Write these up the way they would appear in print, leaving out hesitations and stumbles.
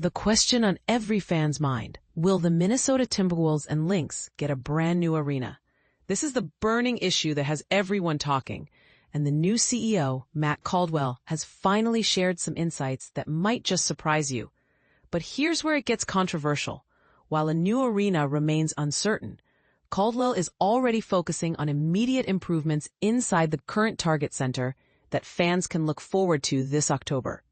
The question on every fan's mind: will the Minnesota Timberwolves and Lynx get a brand new arena? This is the burning issue that has everyone talking, and the new CEO, Matt Caldwell, has finally shared some insights that might just surprise you. But here's where it gets controversial. While a new arena remains uncertain, Caldwell is already focusing on immediate improvements inside the current Target Center that fans can look forward to this October.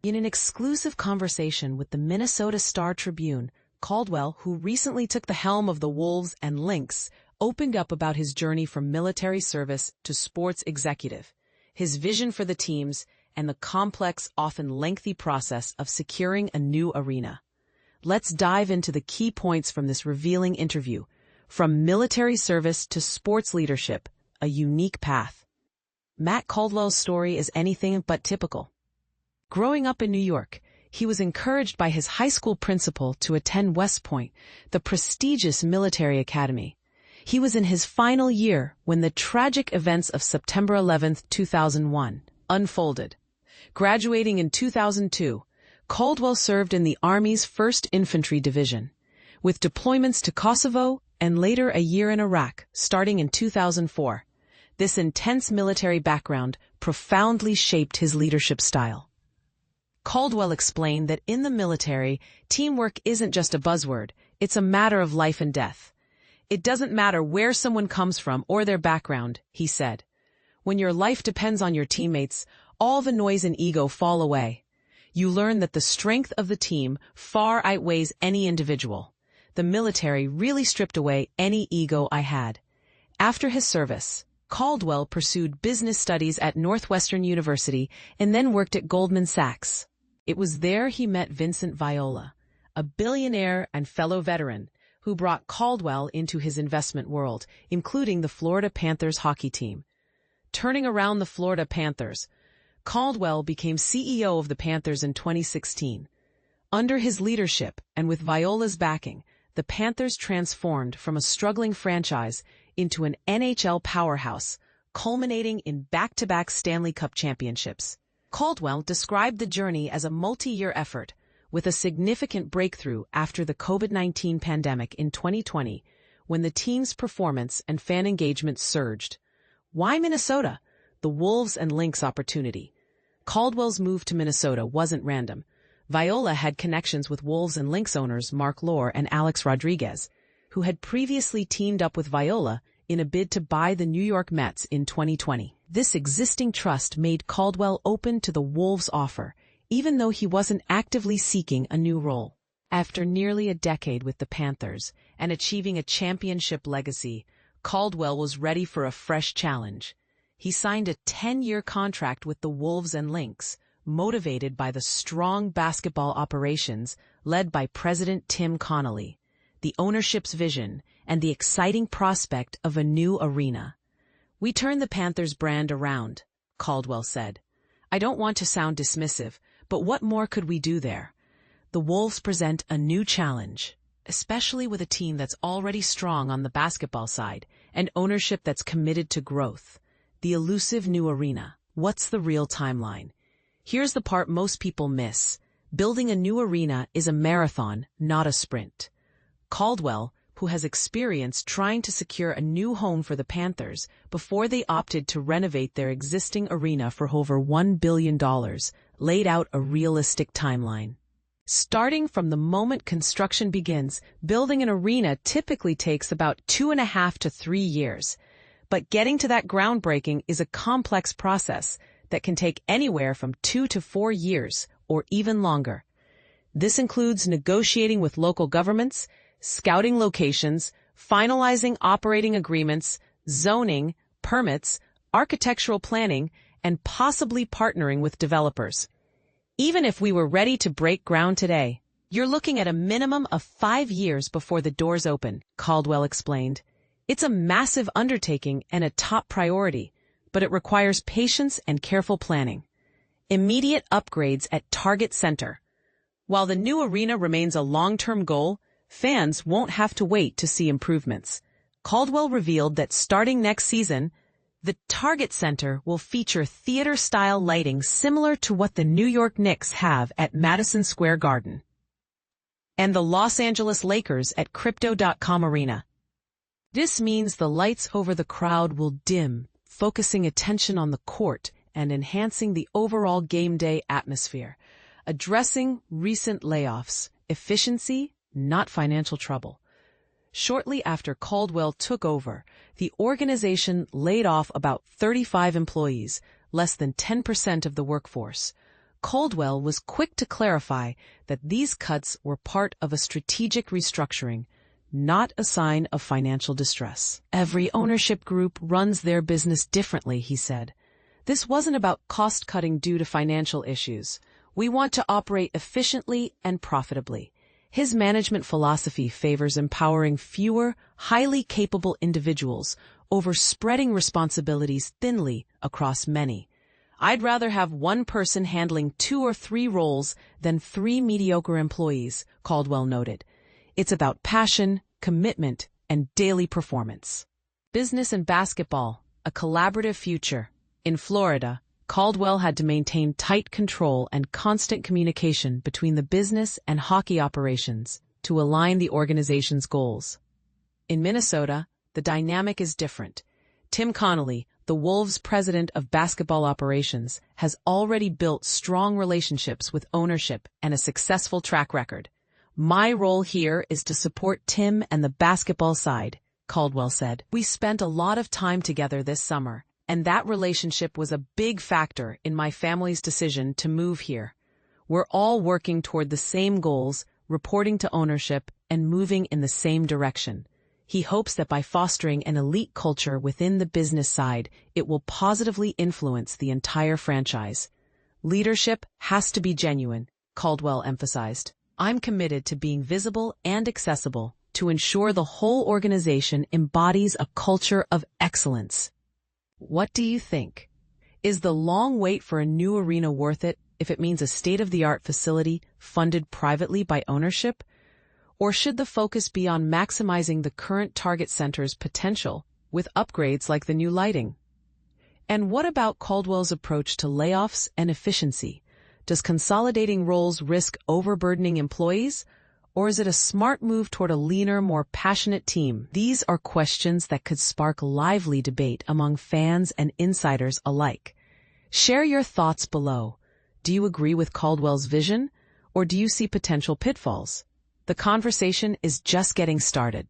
In an exclusive conversation with the Minnesota Star-Tribune, Caldwell, who recently took the helm of the Wolves and Lynx, opened up about his journey from military service to sports executive, his vision for the teams, and the complex, often lengthy process of securing a new arena. Let's dive into the key points from this revealing interview. From military service to sports leadership, a unique path. Matt Caldwell's story is anything but typical. Growing up in New York, he was encouraged by his high school principal to attend West Point, the prestigious military academy. He was in his final year when the tragic events of September 11, 2001, unfolded. Graduating in 2002, Caldwell served in the Army's 1st Infantry Division, with deployments to Kosovo and later a year in Iraq, starting in 2004. This intense military background profoundly shaped his leadership style. Caldwell explained that in the military, teamwork isn't just a buzzword, it's a matter of life and death. It doesn't matter where someone comes from or their background, he said. When your life depends on your teammates, all the noise and ego fall away. You learn that the strength of the team far outweighs any individual. The military really stripped away any ego I had. After his service, Caldwell pursued business studies at Northwestern University and then worked at Goldman Sachs. It was there he met Vincent Viola, a billionaire and fellow veteran, who brought Caldwell into his investment world, including the Florida Panthers hockey team. Turning around the Florida Panthers, Caldwell became CEO of the Panthers in 2016. Under his leadership and with Viola's backing, the Panthers transformed from a struggling franchise into an NHL powerhouse, culminating in back-to-back Stanley Cup championships. Caldwell described the journey as a multi-year effort, with a significant breakthrough after the COVID-19 pandemic in 2020, when the team's performance and fan engagement surged. Why Minnesota? The Wolves and Lynx opportunity. Caldwell's move to Minnesota wasn't random. Viola had connections with Wolves and Lynx owners Mark Lohr and Alex Rodriguez, who had previously teamed up with Viola in a bid to buy the New York Mets in 2020. This existing trust made Caldwell open to the Wolves' offer, even though he wasn't actively seeking a new role. After nearly a decade with the Panthers and achieving a championship legacy, Caldwell was ready for a fresh challenge. He signed a 10-year contract with the Wolves and Lynx, motivated by the strong basketball operations led by President Tim Connelly, the ownership's vision, and the exciting prospect of a new arena. "We turned the Panthers brand around," Caldwell said. "I don't want to sound dismissive, but what more could we do there? The Wolves present a new challenge, especially with a team that's already strong on the basketball side and ownership that's committed to growth. The elusive new arena. What's the real timeline? Here's the part most people miss. Building a new arena is a marathon, not a sprint." Caldwell, who has experience trying to secure a new home for the Panthers before they opted to renovate their existing arena for over $1 billion, laid out a realistic timeline. Starting from the moment construction begins, building an arena typically takes about 2.5 to 3 years. But getting to that groundbreaking is a complex process that can take anywhere from 2 to 4 years, or even longer. This includes negotiating with local governments, scouting locations, finalizing operating agreements, zoning, permits, architectural planning, and possibly partnering with developers. Even if we were ready to break ground today, you're looking at a minimum of 5 years before the doors open, Caldwell explained. It's a massive undertaking and a top priority, but it requires patience and careful planning. Immediate upgrades at Target Center. While the new arena remains a long-term goal, fans won't have to wait to see improvements. Caldwell revealed that starting next season, the Target Center will feature theater-style lighting similar to what the New York Knicks have at Madison Square Garden. and the Los Angeles Lakers at Crypto.com Arena. This means the lights over the crowd will dim, focusing attention on the court and enhancing the overall game day atmosphere. Addressing recent layoffs, efficiency, not financial trouble. Shortly after Caldwell took over, the organization laid off about 35 employees, less than 10% of the workforce. Caldwell was quick to clarify that these cuts were part of a strategic restructuring, not a sign of financial distress. Every ownership group runs their business differently, he said. This wasn't about cost-cutting due to financial issues. We want to operate efficiently and profitably. His management philosophy favors empowering fewer, highly capable individuals over spreading responsibilities thinly across many. I'd rather have one person handling 2 or 3 roles than 3 mediocre employees, Caldwell noted. It's about passion, commitment, and daily performance. Business and basketball, a collaborative future. In Florida, Caldwell had to maintain tight control and constant communication between the business and hockey operations to align the organization's goals. In Minnesota, the dynamic is different. Tim Connelly, the Wolves' president of basketball operations, has already built strong relationships with ownership and a successful track record. My role here is to support Tim and the basketball side, Caldwell said. We spent a lot of time together this summer, and that relationship was a big factor in my family's decision to move here. We're all working toward the same goals, reporting to ownership, and moving in the same direction. He hopes that by fostering an elite culture within the business side, it will positively influence the entire franchise. Leadership has to be genuine, Caldwell emphasized. I'm committed to being visible and accessible to ensure the whole organization embodies a culture of excellence. What do you think? Is the long wait for a new arena worth it if it means a state-of-the-art facility funded privately by ownership? Or should the focus be on maximizing the current Target Center's potential with upgrades like the new lighting? And what about Caldwell's approach to layoffs and efficiency? Does consolidating roles risk overburdening employees? Or is it a smart move toward a leaner, more passionate team? These are questions that could spark lively debate among fans and insiders alike. Share your thoughts below. Do you agree with Caldwell's vision, or do you see potential pitfalls? The conversation is just getting started.